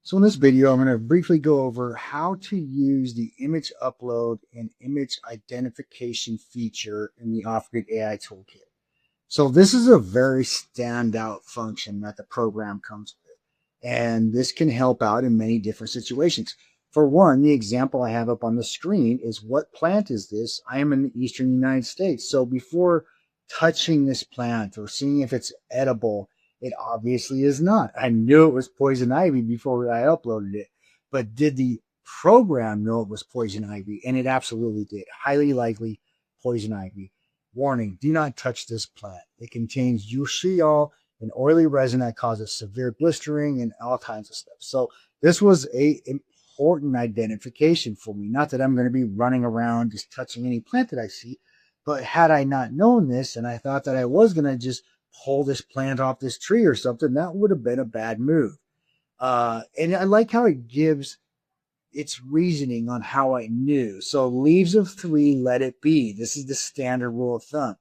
So in this video, I'm going to briefly go over how to use the image upload and image identification feature in the OffGrid AI Toolkit. So this is a very standout function that the program comes with, and this can help out in many different situations. For one, the example I have up on the screen is what plant is this? I am in the eastern United States. So before touching this plant or seeing if it's edible, it obviously is not. I knew it was poison ivy before I uploaded it, but did the program know it was poison ivy? And it absolutely did. Highly likely poison ivy. Warning, do not touch this plant. It contains urushiol, an oily resin that causes severe blistering and all kinds of stuff. So this was a important identification for me. Not that I'm going to be running around just touching any plant that I see, but had I not known this and I thought that I was going to just pull this plant off this tree or something, that would have been a bad move. And I like how it gives its reasoning on how I knew. So leaves of 3, let it be. This is the standard rule of thumb.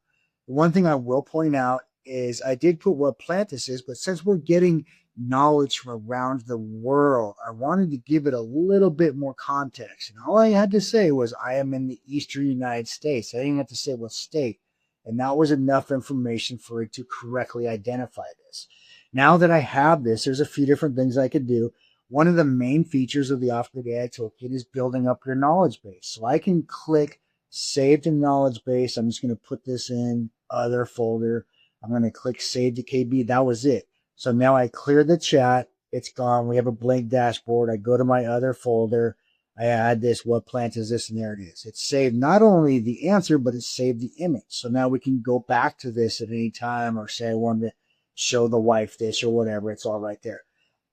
The one thing I will point out is I did put what plant this is, but since we're getting knowledge from around the world, I wanted to give it a little bit more context. And all I had to say was I am in the eastern United States. I didn't have to say what state. And that was enough information for it to correctly identify this. Now that I have this, there's a few different things I could do. One of the main features of the OffGrid AI Toolkit is building up your knowledge base. So I can click Save to Knowledge Base. I'm just going to put this in Other folder. I'm going to click Save to KB. That was it. So now I clear the chat. It's gone. We have a blank dashboard. I go to my Other folder. I add this. What plant is this? And there it is. It's saved not only the answer, but it's saved the image. So now we can go back to this at any time or say I wanted to show the wife this or whatever. It's all right there.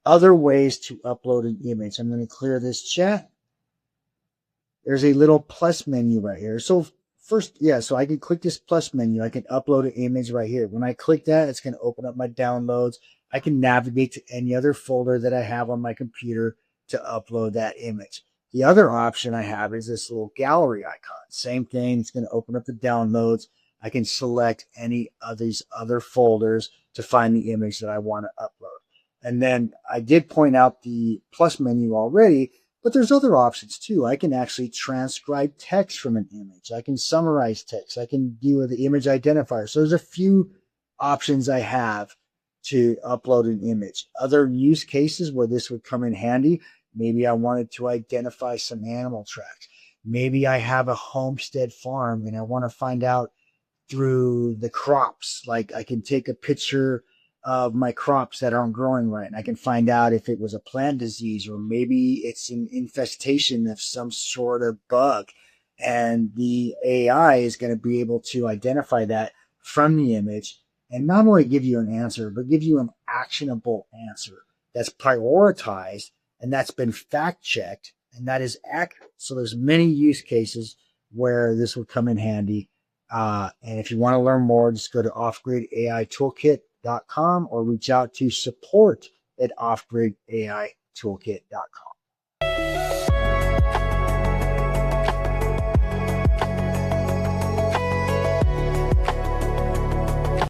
Other ways to upload an image. I'm going to clear this chat. There's a little plus menu right here. So first, so I can click this plus menu. I can upload an image right here. When I click that, it's going to open up my downloads. I can navigate to any other folder that I have on my computer to upload that image. The other option I have is this little gallery icon. Same thing. It's going to open up the downloads. I can select any of these other folders to find the image that I want to upload. And then I did point out the plus menu already, but there's other options too. I can actually transcribe text from an image. I can summarize text. I can deal with the image identifier. So there's a few options I have to upload an image. Other use cases where this would come in handy, maybe I wanted to identify some animal tracks. Maybe I have a homestead farm and I want to find out through the crops. Like I can take a picture of my crops that aren't growing right, and I can find out if it was a plant disease or maybe it's an infestation of some sort of bug, and the AI is going to be able to identify that from the image and not only give you an answer, but give you an actionable answer that's prioritized and that's been fact checked and that is accurate. So there's many use cases where this would come in handy. And if you want to learn more, just go to OffGridAI Toolkit.com or reach out to support@OffGridAI Toolkit.com.